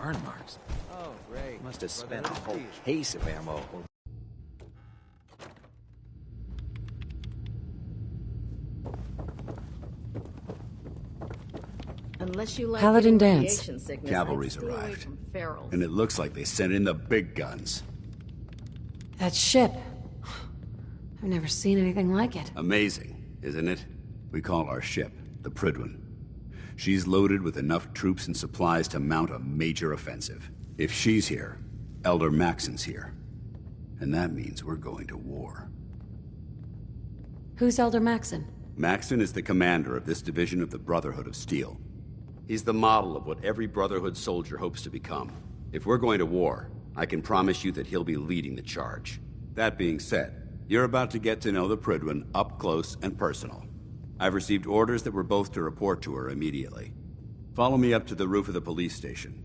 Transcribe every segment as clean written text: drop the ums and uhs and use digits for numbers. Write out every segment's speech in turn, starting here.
burn marks. Oh, great. Must have spent a whole case of ammo. Unless you like Paladin getting dance. radiation sickness, Cavalry's I'd stay away arrived. from ferals. And it looks like they sent in the big guns. That ship. I've never seen anything like it. Amazing, isn't it? We call our ship the PRYDWEN. She's loaded with enough troops and supplies to mount a major offensive. If she's here, Elder Maxon's here. And that means we're going to war. Who's Elder Maxon? Maxon is the commander of this division of the Brotherhood of Steel. He's the model of what every Brotherhood soldier hopes to become. If we're going to war, I can promise you that he'll be leading the charge. That being said, you're about to get to know the PRYDWEN up close and personal. I've received orders that we're both to report to her immediately. Follow me up to the roof of the police station.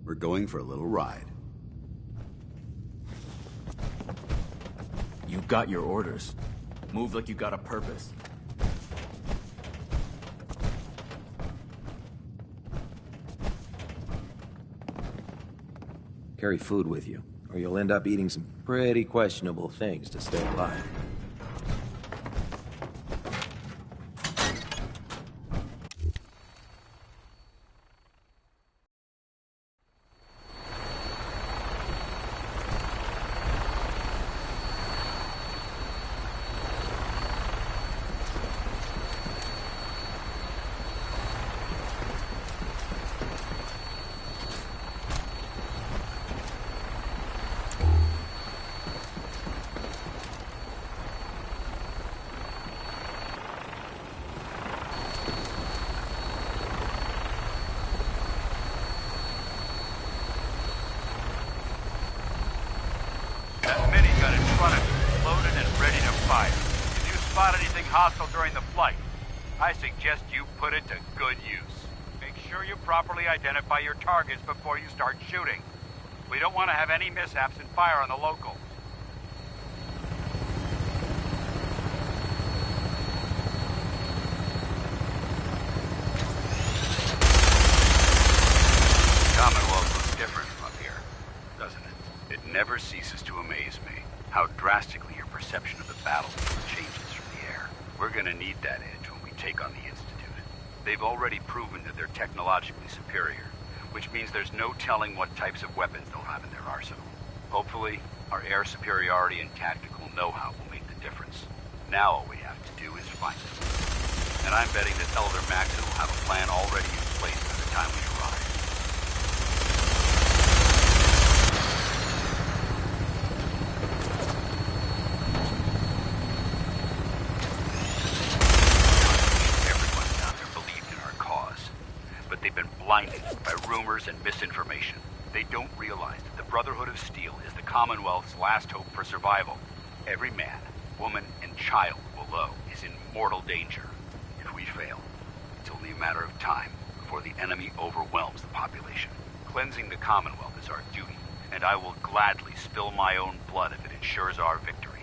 We're going for a little ride. You got your orders. Move like you got a purpose. Carry food with you, or you'll end up eating some pretty questionable things to stay alive. Hostile during the flight. I suggest you put it to good use. Make sure you properly identify your targets before you start shooting. We don't want to have any mishaps and fire on the locals. Commonwealth looks different from up here, doesn't it? It never ceases to amaze me how drastically your perception of the battlefield changes. We're gonna need that edge when we take on the Institute. They've already proven that they're technologically superior, which means there's no telling what types of weapons they'll have in their arsenal. Hopefully, our air superiority and tactical know-how will make the difference. Now all we have to do is find them. And I'm betting that Elder Maxon will have a plan already in place by the time we arrive. Blinded by rumors and misinformation. They don't realize that the Brotherhood of Steel is the Commonwealth's last hope for survival. Every man, woman, and child below is in mortal danger. If we fail, it's only a matter of time before the enemy overwhelms the population. Cleansing the Commonwealth is our duty, and I will gladly spill my own blood if it ensures our victory.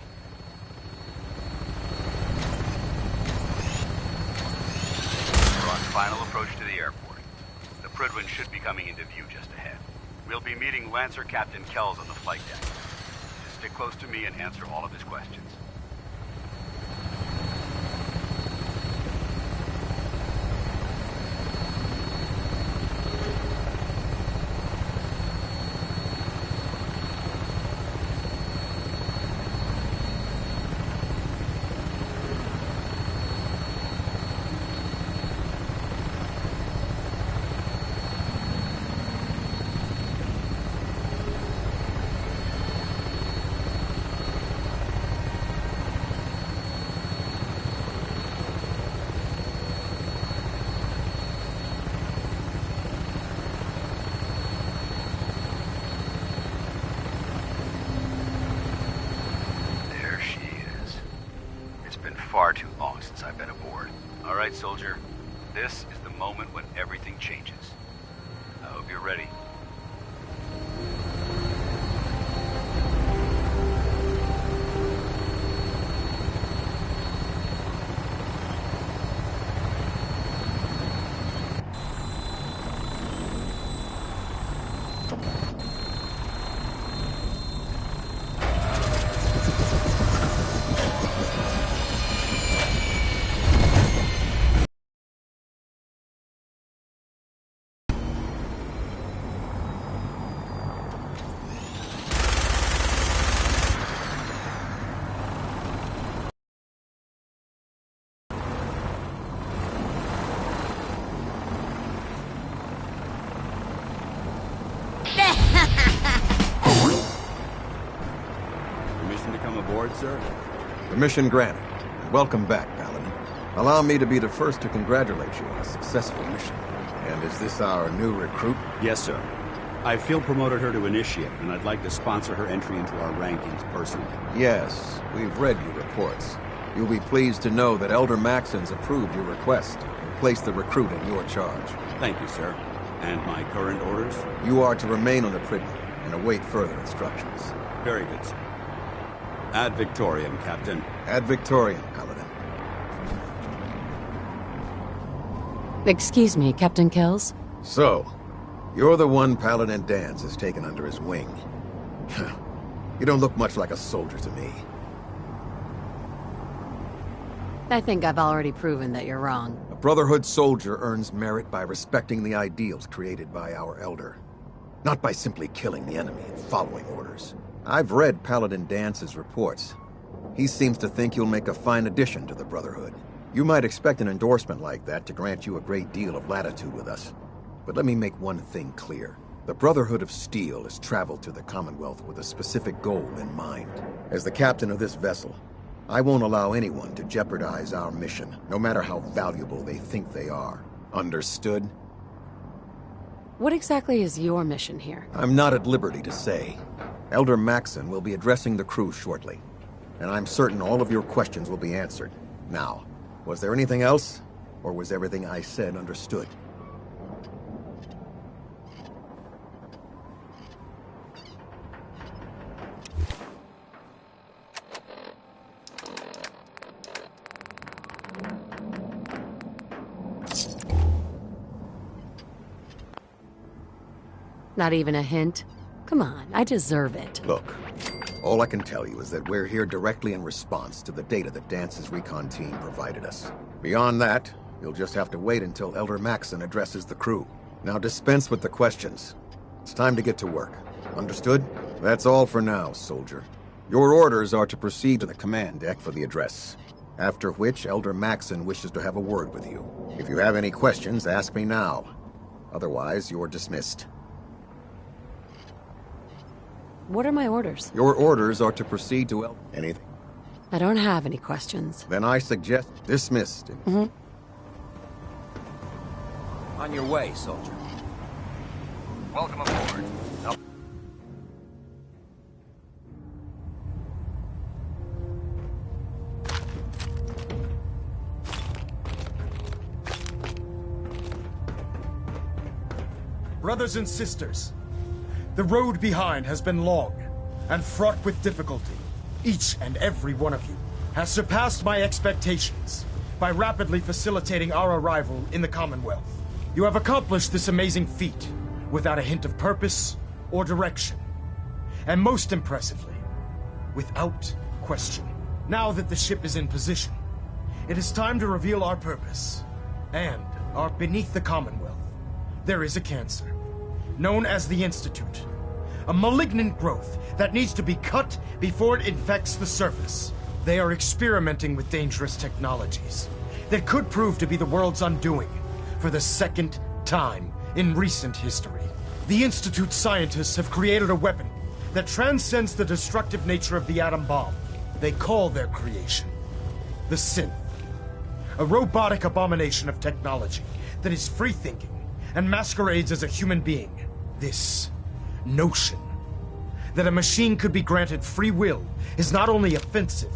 We're on final approach to the airport. The PRYDWEN should be coming into view just ahead. We'll be meeting Lancer Captain Kells on the flight deck. Just stick close to me and answer all of his questions. Far too long since I've been aboard. All right, soldier. This is the moment when everything changes. I hope you're ready. aboard, sir? Permission granted. Welcome back, Paladin. Allow me to be the first to congratulate you on a successful mission. And is this our new recruit? Yes, sir. I field promoted her to initiate, and I'd like to sponsor her entry into our rankings personally. Yes, we've read your reports. You'll be pleased to know that Elder Maxon's approved your request and placed the recruit in your charge. Thank you, sir. And my current orders? You are to remain on the PRYDWEN and await further instructions. Very good, sir. Ad Victoriam, Captain. Ad Victoriam, Paladin. Excuse me, Captain Kells? So, you're the one Paladin Danse has taken under his wing. You don't look much like a soldier to me. I think I've already proven that you're wrong. A Brotherhood soldier earns merit by respecting the ideals created by our Elder, not by simply killing the enemy and following orders. I've read Paladin Dance's reports. He seems to think you'll make a fine addition to the Brotherhood. You might expect an endorsement like that to grant you a great deal of latitude with us. But let me make one thing clear. The Brotherhood of Steel has traveled to the Commonwealth with a specific goal in mind. As the captain of this vessel, I won't allow anyone to jeopardize our mission, no matter how valuable they think they are. Understood? What exactly is your mission here? I'm not at liberty to say. Elder Maxon will be addressing the crew shortly, and I'm certain all of your questions will be answered. Now, was there anything else, or was everything I said understood? Not even a hint? Come on, I deserve it. Look, all I can tell you is that we're here directly in response to the data that Dance's recon team provided us. Beyond that, you'll just have to wait until Elder Maxon addresses the crew. Now dispense with the questions. It's time to get to work. Understood? That's all for now, soldier. Your orders are to proceed to the command deck for the address. After which, Elder Maxon wishes to have a word with you. If you have any questions, ask me now. Otherwise, you're dismissed. What are my orders? Your orders are to proceed to anything. I don't have any questions. Then I suggest dismissed. On your way, soldier. Welcome aboard. Brothers and sisters, the road behind has been long and fraught with difficulty. Each and every one of you has surpassed my expectations by rapidly facilitating our arrival in the Commonwealth. You have accomplished this amazing feat without a hint of purpose or direction. And most impressively, without question. Now that the ship is in position, it is time to reveal our purpose. And beneath the Commonwealth, there is a cancer, known as the Institute. A malignant growth that needs to be cut before it infects the surface. They are experimenting with dangerous technologies that could prove to be the world's undoing for the second time in recent history. The Institute scientists have created a weapon that transcends the destructive nature of the atom bomb. They call their creation the Synth. A robotic abomination of technology that is free-thinking and masquerades as a human being. This notion that a machine could be granted free will is not only offensive,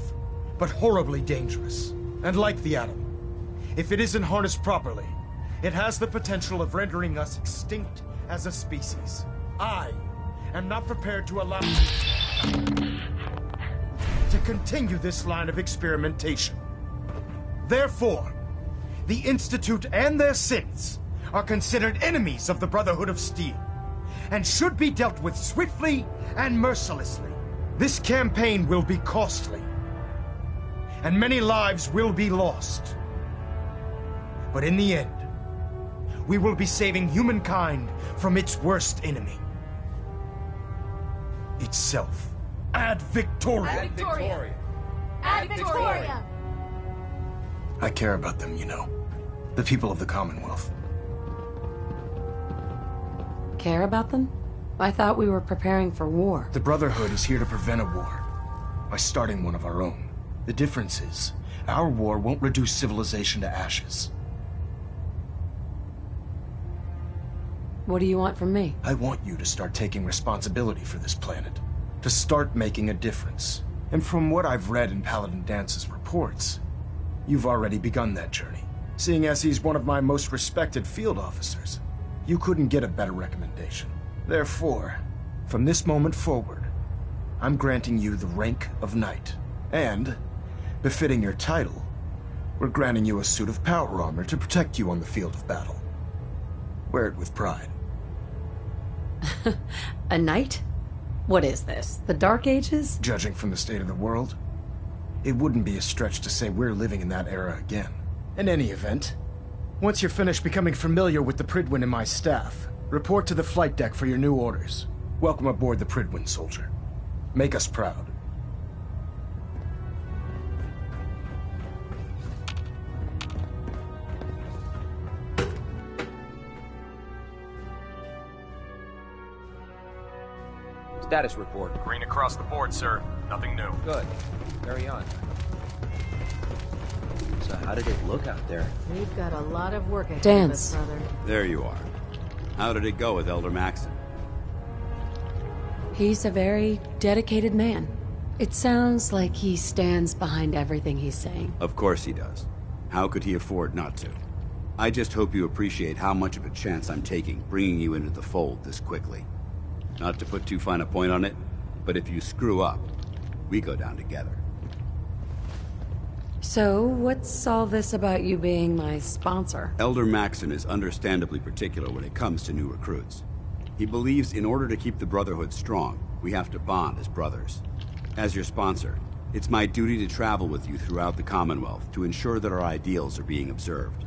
but horribly dangerous. And like the atom, if it isn't harnessed properly, it has the potential of rendering us extinct as a species. I am not prepared to allow to continue this line of experimentation. Therefore, the Institute and their synths are considered enemies of the Brotherhood of Steel, and should be dealt with swiftly and mercilessly. This campaign will be costly, and many lives will be lost. But in the end, we will be saving humankind from its worst enemy. Itself. Ad Victoriam! Ad Victoriam! Ad Victoriam! I care about them, you know. The people of the Commonwealth. Care about them? I thought we were preparing for war. The Brotherhood is here to prevent a war. by starting one of our own. The difference is, our war won't reduce civilization to ashes. What do you want from me? I want you to start taking responsibility for this planet. To start making a difference. And from what I've read in Paladin Dance's reports, you've already begun that journey. Seeing as he's one of my most respected field officers, you couldn't get a better recommendation. Therefore, from this moment forward, I'm granting you the rank of Knight. And, befitting your title, we're granting you a suit of power armor to protect you on the field of battle. Wear it with pride. A knight? What is this? The Dark Ages? Judging from the state of the world, it wouldn't be a stretch to say we're living in that era again. In any event, once you're finished becoming familiar with the PRYDWEN and my staff, report to the flight deck for your new orders. Welcome aboard the PRYDWEN, soldier. Make us proud. Status report. Green across the board, sir. Nothing new. Good. Carry on. So how did it look out there? We've got a lot of work ahead Dance. of us, brother. There you are. How did it go with Elder Maxon? He's a very dedicated man. It sounds like he stands behind everything he's saying. Of course he does. How could he afford not to? I just hope you appreciate how much of a chance I'm taking bringing you into the fold this quickly. Not to put too fine a point on it, but if you screw up, we go down together. So, what's all this about you being my sponsor? Elder Maxon is understandably particular when it comes to new recruits. He believes in order to keep the Brotherhood strong, we have to bond as brothers. As your sponsor, it's my duty to travel with you throughout the Commonwealth to ensure that our ideals are being observed.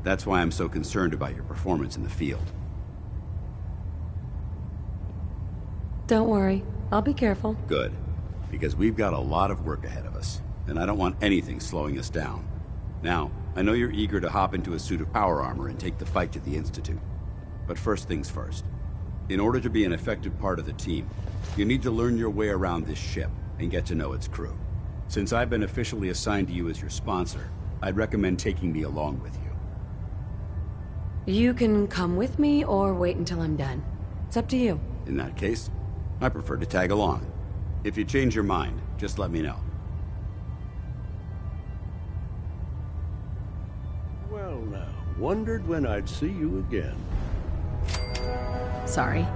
That's why I'm so concerned about your performance in the field. Don't worry, I'll be careful. Good, because we've got a lot of work ahead of us, and I don't want anything slowing us down. Now, I know you're eager to hop into a suit of power armor and take the fight to the Institute. But first things first. In order to be an effective part of the team, you need to learn your way around this ship and get to know its crew. Since I've been officially assigned to you as your sponsor, I'd recommend taking me along with you. You can come with me or wait until I'm done. It's up to you. In that case, I prefer to tag along. If you change your mind, just let me know. Well now, wondered when I'd see you again. Sorry.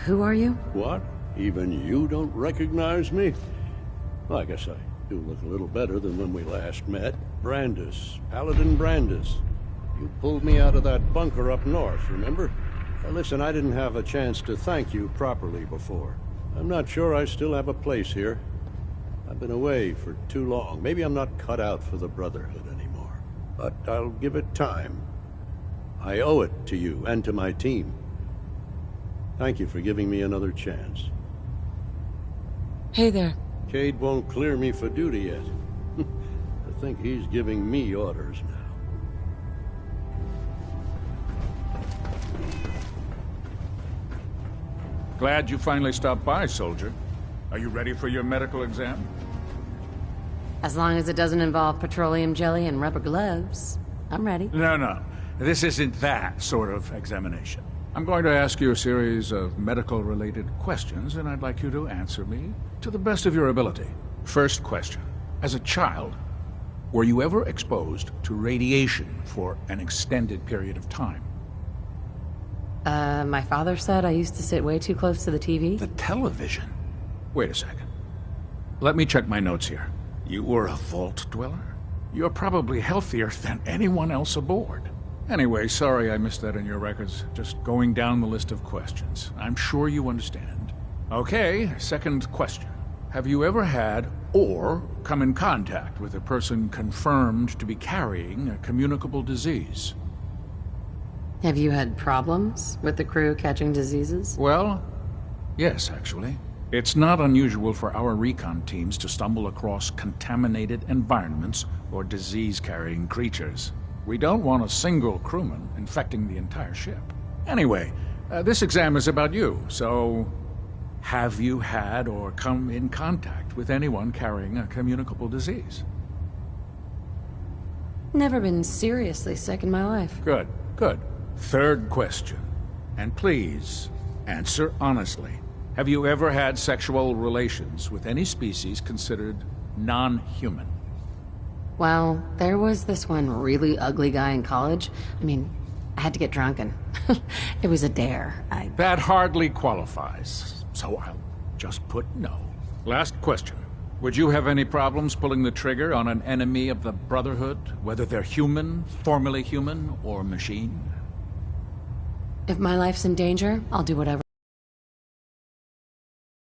Who are you? What? Even you don't recognize me? Well, I guess I do look a little better than when we last met. Brandis, Paladin Brandis. You pulled me out of that bunker up north, remember? Listen, I didn't have a chance to thank you properly before. I'm not sure I still have a place here. I've been away for too long. Maybe I'm not cut out for the Brotherhood anymore. But I'll give it time. I owe it to you and to my team. Thank you for giving me another chance. Hey there. Cade won't clear me for duty yet. I think he's giving me orders now. Glad you finally stopped by, soldier. Are you ready for your medical exam? As long as it doesn't involve petroleum jelly and rubber gloves, I'm ready. No. This isn't that sort of examination. I'm going to ask you a series of medical-related questions, and I'd like you to answer me to the best of your ability. First question. As a child, were you ever exposed to radiation for an extended period of time? My father said I used to sit way too close to the TV. The television? Wait a second. Let me check my notes here. You were a vault dweller? You're probably healthier than anyone else aboard. Anyway, sorry I missed that in your records. Just going down the list of questions. I'm sure you understand. Okay, second question. Have you ever had or come in contact with a person confirmed to be carrying a communicable disease? Have you had problems with the crew catching diseases? Well, yes, actually. It's not unusual for our recon teams to stumble across contaminated environments or disease-carrying creatures. We don't want a single crewman infecting the entire ship. Anyway, this exam is about you, so have you had or come in contact meet with anyone carrying a communicable disease. Never been seriously sick in my life. Good, good. Third question. And please, answer honestly. Have you ever had sexual relations with any species considered non-human? Well, there was this one really ugly guy in college. I mean, I had to get drunk and it was a dare. That hardly qualifies, so I'll just put no. Last question. Would you have any problems pulling the trigger on an enemy of the Brotherhood, whether they're human, formerly human, or machine? If my life's in danger, I'll do whatever.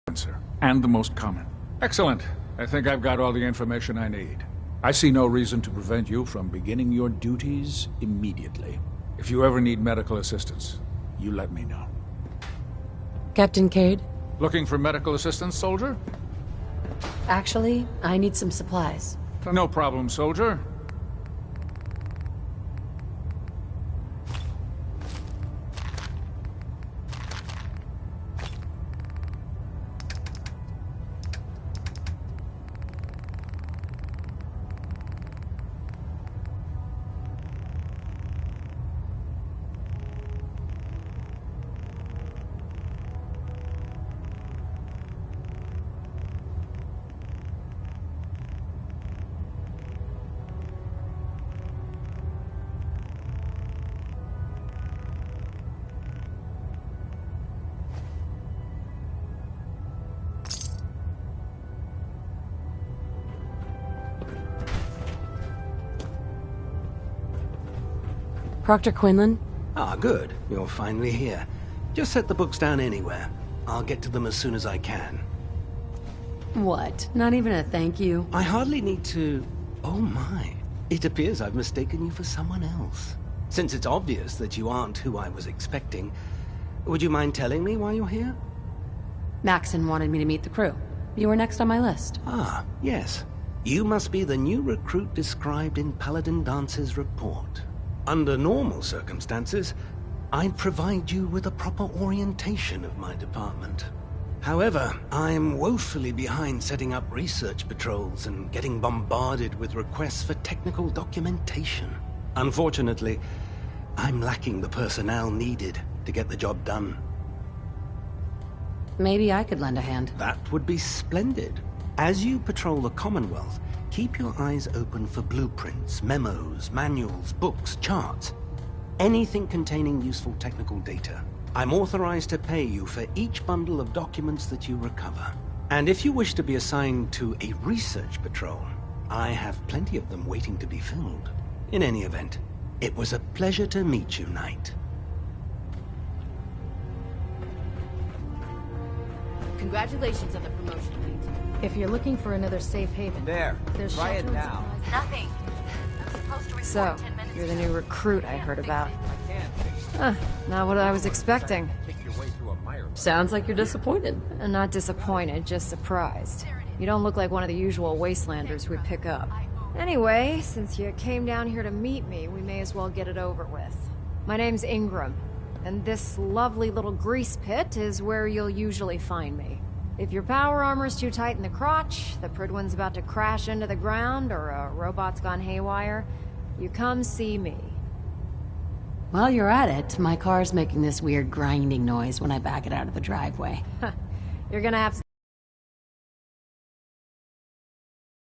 Answer, and the most common. Excellent. I think I've got all the information I need. I see no reason to prevent you from beginning your duties immediately. If you ever need medical assistance, you let me know. Captain Cade? Looking for medical assistance, soldier? Actually, I need some supplies. No problem, soldier. Proctor Quinlan? Ah, good. You're finally here. Just set the books down anywhere. I'll get to them as soon as I can. What? Not even a thank you? I hardly need to... Oh my. It appears I've mistaken you for someone else. Since it's obvious that you aren't who I was expecting, would you mind telling me why you're here? Maxon wanted me to meet the crew. You were next on my list. Ah, yes. You must be the new recruit described in Paladin Dance's report. Under normal circumstances, I'd provide you with a proper orientation of my department. However, I'm woefully behind setting up research patrols and getting bombarded with requests for technical documentation. Unfortunately, I'm lacking the personnel needed to get the job done. Maybe I could lend a hand. That would be splendid. As you patrol the Commonwealth, keep your eyes open for blueprints, memos, manuals, books, charts. Anything containing useful technical data. I'm authorized to pay you for each bundle of documents that you recover. And if you wish to be assigned to a research patrol, I have plenty of them waiting to be filled. In any event, it was a pleasure to meet you, Knight. Congratulations on the promotion, Knight. If you're looking for another safe haven, there's try it shelter and now. supplies. Nothing. I'm supposed to report So, 10 minutes you're the ago. new recruit I heard about. I can't. Not what I was expecting. Kick your way through a mire. Sounds like you're disappointed. Not disappointed, just surprised. You don't look like one of the usual wastelanders we pick up. Anyway, since you came down here to meet me, we may as well get it over with. My name's Ingram, and this lovely little grease pit is where you'll usually find me. If your power armor's too tight in the crotch, the PRYDWEN's about to crash into the ground, or a robot's gone haywire, you come see me. While you're at it, my car's making this weird grinding noise when I back it out of the driveway. You're gonna have to...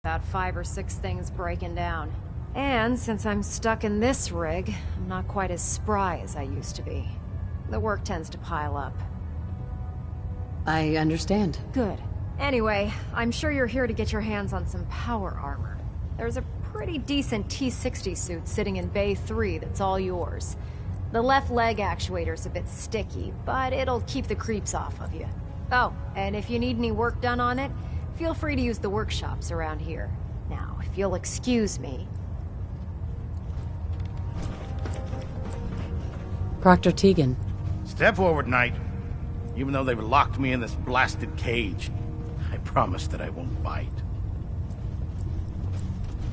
about 5 or 6 things breaking down. And since I'm stuck in this rig, I'm not quite as spry as I used to be. The work tends to pile up. I understand. Good. Anyway, I'm sure you're here to get your hands on some power armor. There's a pretty decent T-60 suit sitting in Bay 3 that's all yours. The left leg actuator's a bit sticky, but it'll keep the creeps off of you. Oh, and if you need any work done on it, feel free to use the workshops around here. Now, if you'll excuse me... Proctor Tegan. Step forward, Knight. Even though they've locked me in this blasted cage, I promise that I won't bite.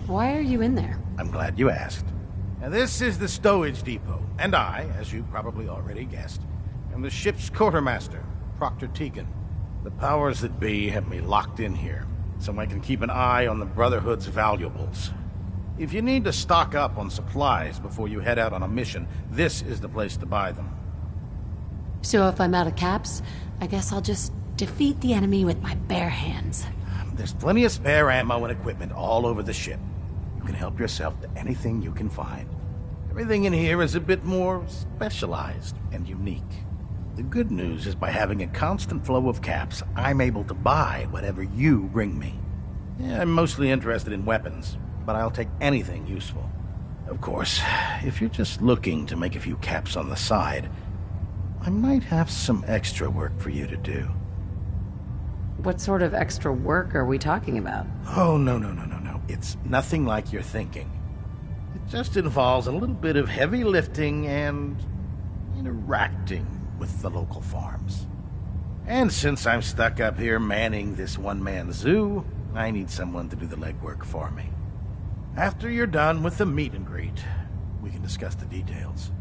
Why are you in there? I'm glad you asked. Now, this is the stowage depot, and I, as you probably already guessed, am the ship's quartermaster, Proctor Tegan. The powers that be have me locked in here. so I can keep an eye on the Brotherhood's valuables. If you need to stock up on supplies before you head out on a mission, this is the place to buy them. So if I'm out of caps, I guess I'll just defeat the enemy with my bare hands. There's plenty of spare ammo and equipment all over the ship. You can help yourself to anything you can find. Everything in here is a bit more specialized and unique. The good news is by having a constant flow of caps, I'm able to buy whatever you bring me. Yeah, I'm mostly interested in weapons, but I'll take anything useful. Of course, if you're just looking to make a few caps on the side, I might have some extra work for you to do. What sort of extra work are we talking about? Oh, no. It's nothing like you're thinking. It just involves a little bit of heavy lifting and interacting with the local farms. And since I'm stuck up here manning this one-man zoo, I need someone to do the legwork for me. After you're done with the meet and greet, we can discuss the details.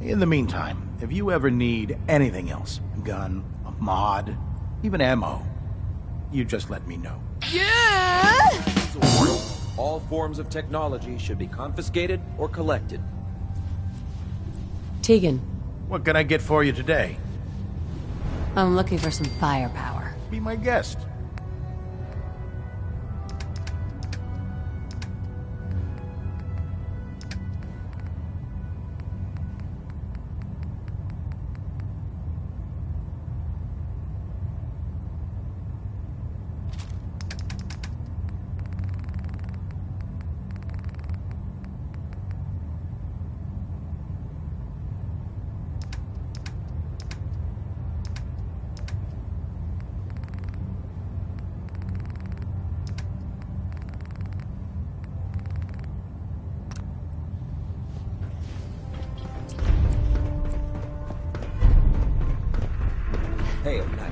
In the meantime, if you ever need anything else, a gun, a mod, even ammo, you just let me know. All forms of technology should be confiscated or collected. Tegan. What can I get for you today? I'm looking for some firepower. Be my guest. Hail, Knight.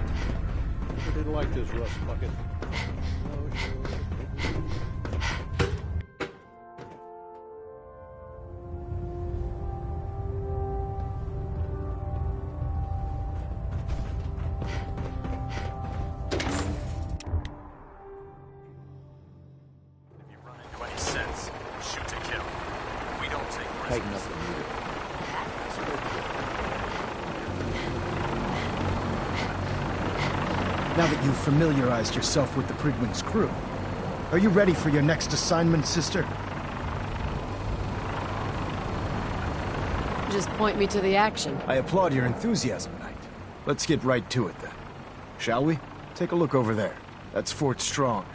I didn't like this rust bucket. If you run into any sense, shoot to kill. We don't take risks. Tighten up the meter. Now that you've familiarized yourself with the PRYDWEN's crew, are you ready for your next assignment, sister? Just point me to the action. I applaud your enthusiasm, Knight. Let's get right to it, then. Shall we? Take a look over there. That's Fort Strong.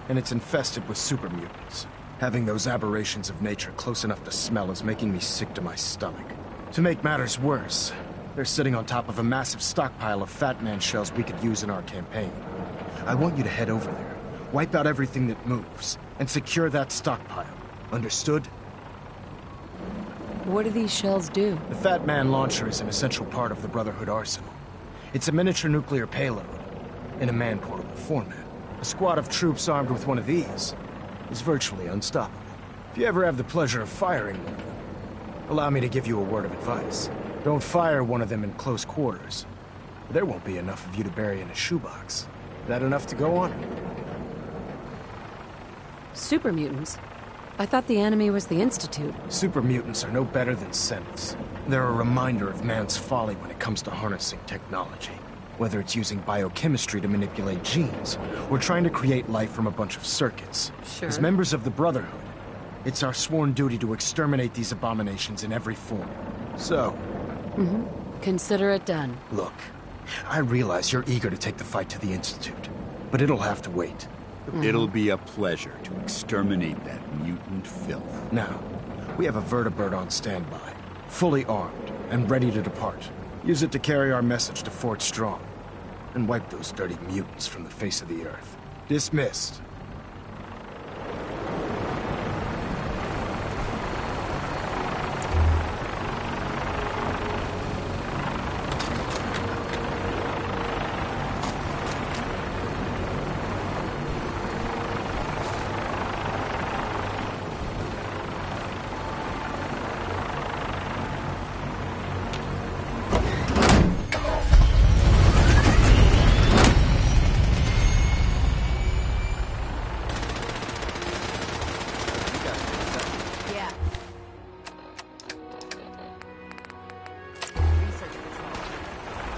And it's infested with super mutants. Having those aberrations of nature close enough to smell is making me sick to my stomach. To make matters worse, they're sitting on top of a massive stockpile of Fat Man shells we could use in our campaign. I want you to head over there, wipe out everything that moves, and secure that stockpile. Understood? What do these shells do? The Fat Man launcher is an essential part of the Brotherhood arsenal. It's a miniature nuclear payload, in a man-portable format. A squad of troops armed with one of these is virtually unstoppable. If you ever have the pleasure of firing one of them, allow me to give you a word of advice. Don't fire one of them in close quarters. There won't be enough of you to bury in a shoebox. That enough to go on? Super mutants? I thought the enemy was the Institute. Super mutants are no better than synths. They're a reminder of man's folly when it comes to harnessing technology. Whether it's using biochemistry to manipulate genes, or trying to create life from a bunch of circuits. Sure. As members of the Brotherhood, it's our sworn duty to exterminate these abominations in every form. So... Consider it done. Look, I realize you're eager to take the fight to the Institute, but it'll have to wait. It'll be a pleasure to exterminate that mutant filth. Now, we have a vertibird on standby, fully armed and ready to depart. Use it to carry our message to Fort Strong, and wipe those dirty mutants from the face of the earth. Dismissed.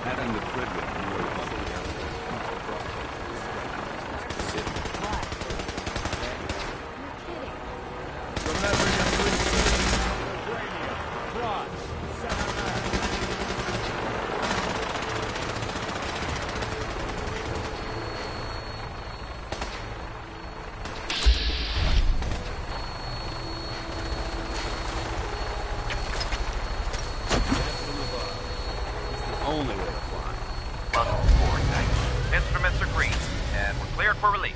Having the PRYDWEN more only way to fly. Welcome aboard, Knight. Instruments are green, and we're cleared for release.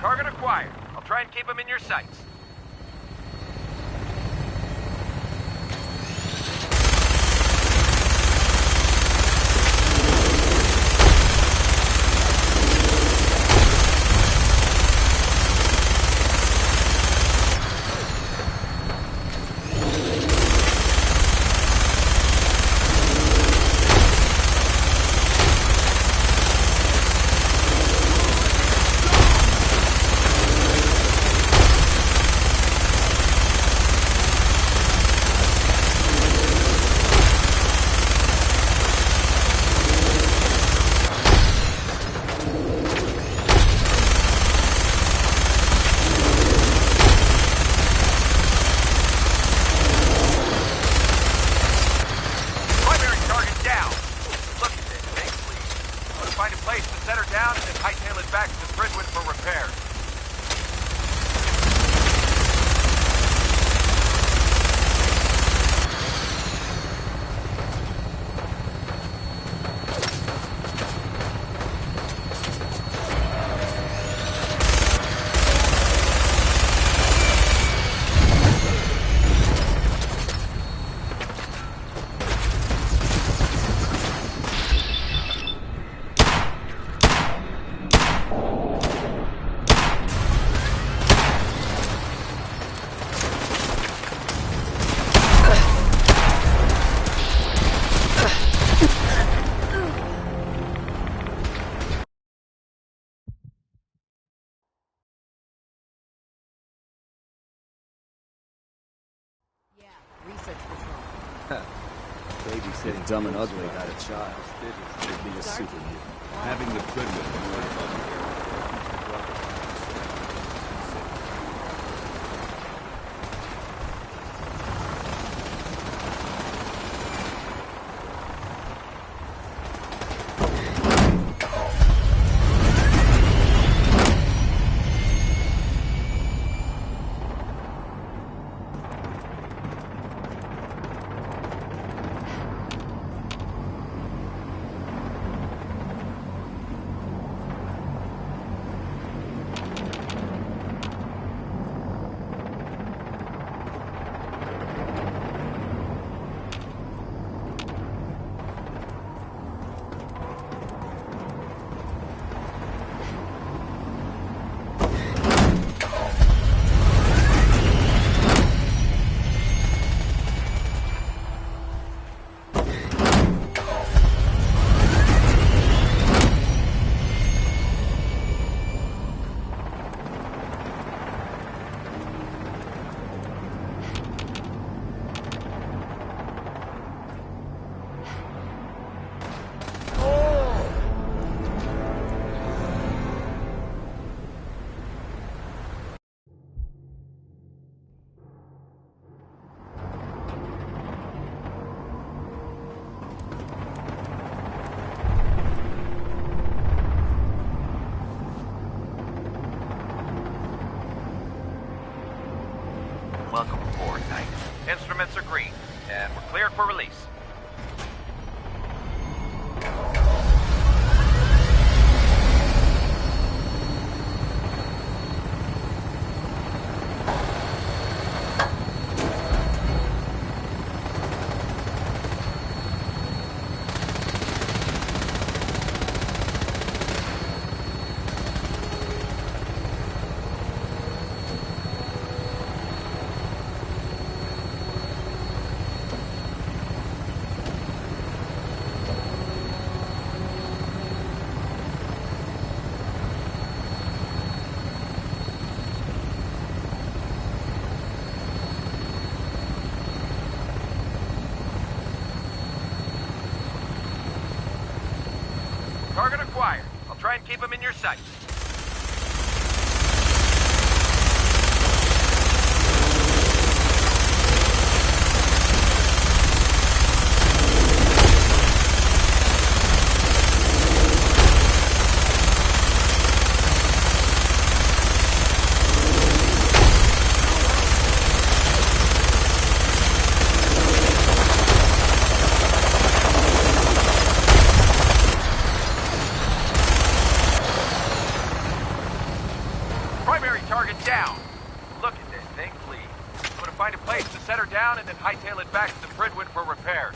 Target acquired. I'll try and keep him in your sights. Find a place to set her down and then hightail it back to PRYDWEN for repairs. Research patrol. Babysitting dumb and ugly without a child. Should be a superhero. Having the PRYDWEN more above Welcome aboard, Knight. Instruments are green, and we're cleared for release. Try and keep them in your sights. And then hightail it back to the PRYDWEN for repairs.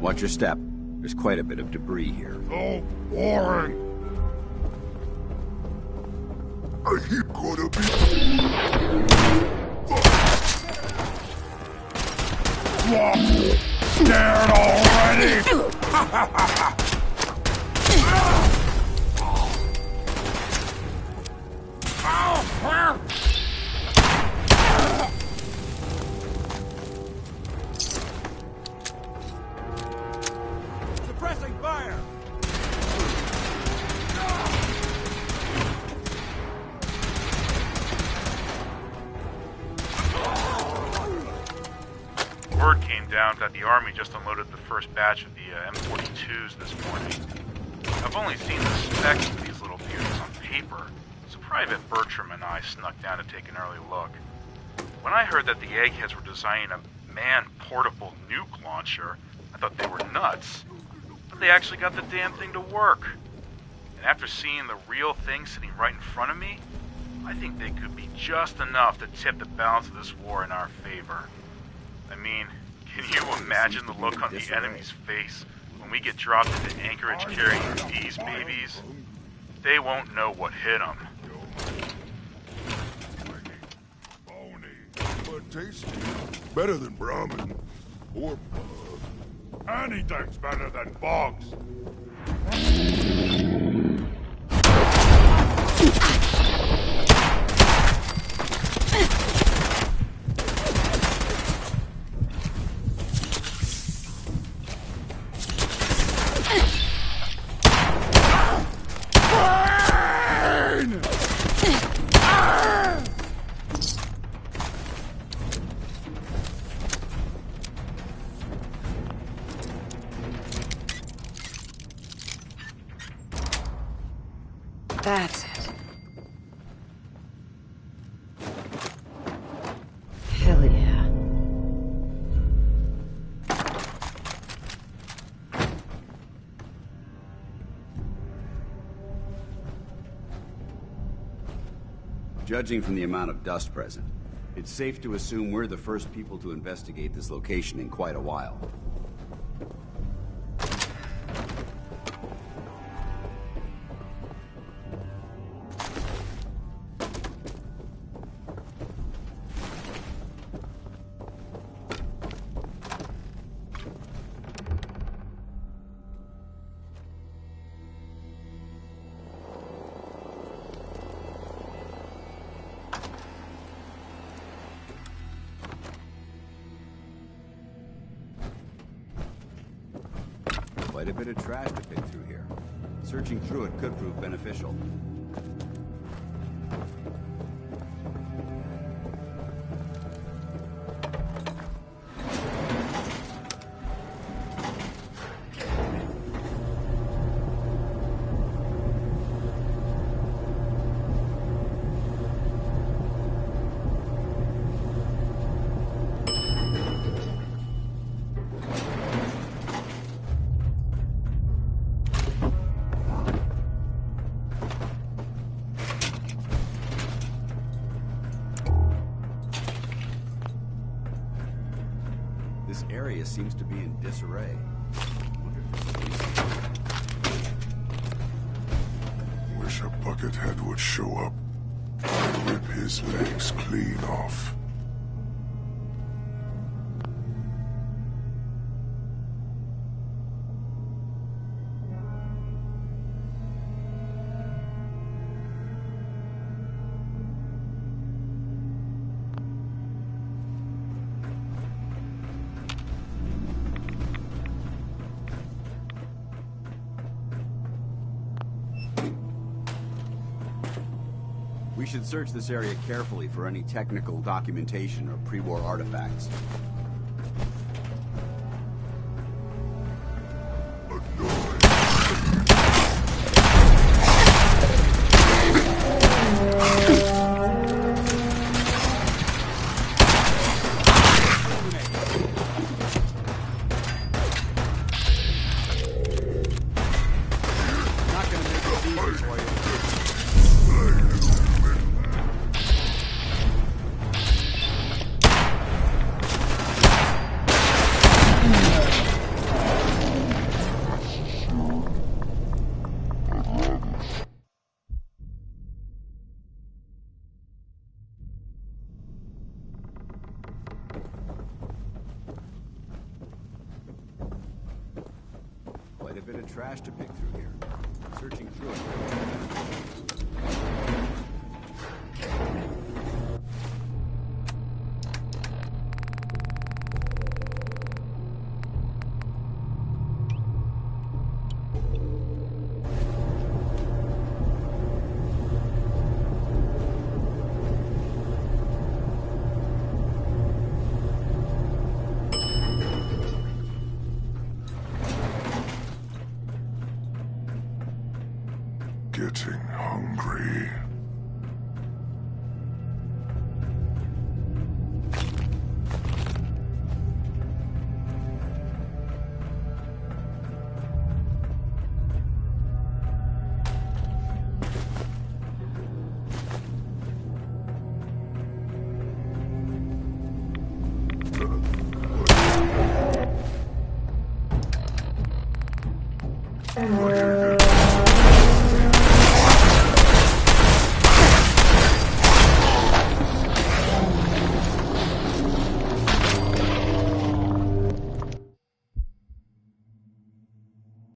Watch your step. There's quite a bit of debris here. So boring! Are you gonna be... Scared already? Suppressing fire! Word came down that the Army just unloaded the first batch of the M42s this morning. I've only seen the specs of these little beauties on paper, so Private Bertram and I snuck down to take an early look. When I heard that the eggheads were designing a man-portable nuke launcher, I thought they were nuts. But they actually got the damn thing to work. And after seeing the real thing sitting right in front of me, I think they could be just enough to tip the balance of this war in our favor. I mean, can you imagine the look on the enemy's face when we get dropped into Anchorage carrying these babies? They won't know what hit them. But tasty. Better than Brahmin. Or bug. Anything's better than bugs. That's it. Judging from the amount of dust present, it's safe to assume we're the first people to investigate this location in quite a while. Quite a bit of trash to pick through here. Searching through it could prove beneficial. This area seems to be in disarray. Wish a buckethead would show up. Rip his legs clean off. We should search this area carefully for any technical documentation or pre-war artifacts. Quite a bit of trash to pick through here. Searching through it. Getting hungry.